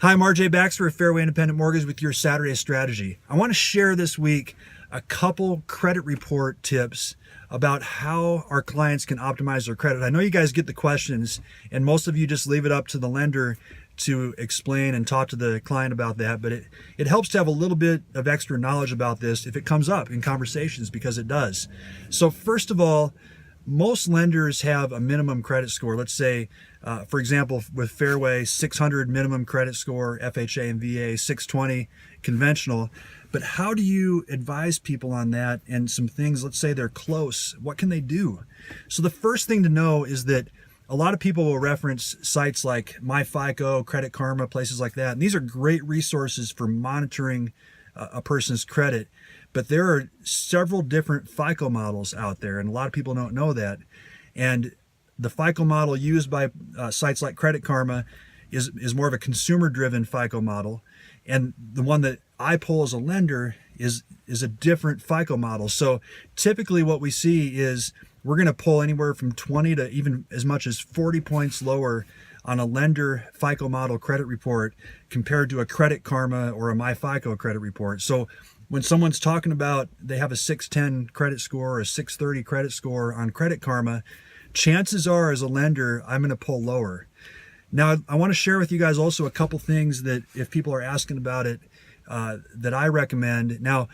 Hi, I'm RJ Baxter of Fairway Independent Mortgage with your Saturday strategy. I want to share this week a couple credit report tips about how our clients can optimize their credit. I know you guys get the questions, and most of you just leave it up to the lender to explain and talk to the client about that, but it helps to have a little bit of extra knowledge about this if it comes up in conversations, because it does. So first of all, most lenders have a minimum credit score. Let's say, for example, with Fairway, 600 minimum credit score, FHA and VA, 620 conventional. But how do you advise people on that and some things? Let's say they're close. What can they do? So the first thing to know is that a lot of people will reference sites like MyFICO, Credit Karma, places like that. And these are great resources for monitoring a person's credit. But there are several different FICO models out there, and a lot of people don't know that. And the FICO model used by sites like Credit Karma is more of a consumer-driven FICO model. And the one that I pull as a lender is a different FICO model. So typically what we see is we're going to pull anywhere from 20 to even as much as 40 points lower on a lender FICO model credit report compared to a Credit Karma or a MyFICO credit report. So when someone's talking about they have a 610 credit score or a 630 credit score on Credit Karma, chances are as a lender, I'm going to pull lower. Now, I want to share with you guys also a couple things that if people are asking about it, that I recommend. Now,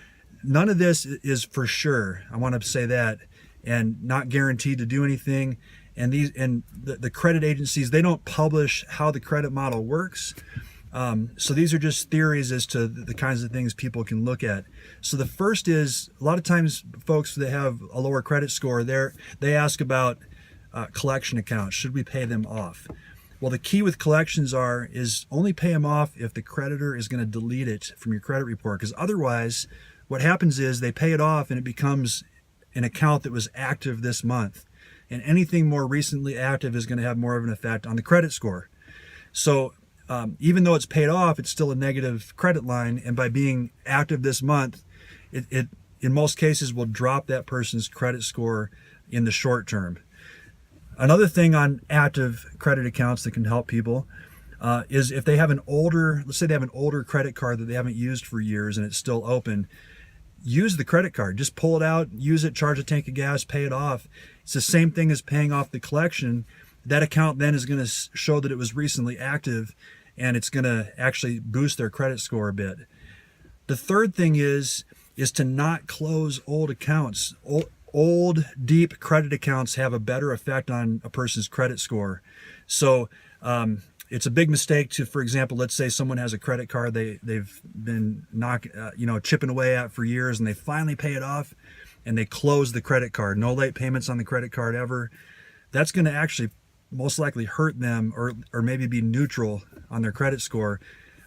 none of this is for sure. I want to say that, and not guaranteed to do anything. And the credit agencies, they don't publish how the credit model works. So these are just theories as to the kinds of things people can look at. So the first is, a lot of times folks that have a lower credit score, they ask about collection accounts. Should we pay them off? Well, the key with collections is only pay them off if the creditor is going to delete it from your credit report, because otherwise what happens is they pay it off and it becomes an account that was active this month. And anything more recently active is going to have more of an effect on the credit score. So even though it's paid off, it's still a negative credit line. And by being active this month, it in most cases will drop that person's credit score in the short term. Another thing on active credit accounts that can help people is if they have let's say they have an older credit card that they haven't used for years and it's still open, use the credit card. Just pull it out, use it, charge a tank of gas, pay it off. It's the same thing as paying off the collection. That account then is going to show that it was recently active, and it's going to actually boost their credit score a bit. The third thing is to not close old accounts. Old, deep credit accounts have a better effect on a person's credit score. So it's a big mistake to, for example, let's say someone has a credit card they've been chipping away at for years, and they finally pay it off, and they close the credit card. No late payments on the credit card ever. That's going to actually most likely hurt them, or maybe be neutral on their credit score.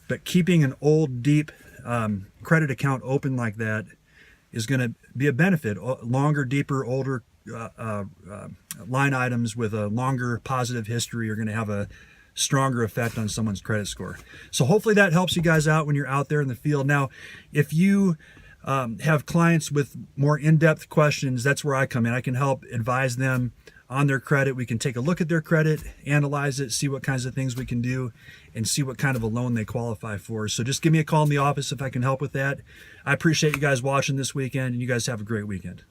But keeping an old, deep credit account open like that is going to be a benefit. Longer, deeper, older line items with a longer positive history are going to have a stronger effect on someone's credit score. So hopefully that helps you guys out when you're out there in the field. Now, if you have clients with more in-depth questions, that's where I come in. I can help advise them on their credit. We can take a look at their credit, analyze it, see what kinds of things we can do, and see what kind of a loan they qualify for. So just give me a call in the office if I can help with that. I appreciate you guys watching this weekend, and you guys have a great weekend.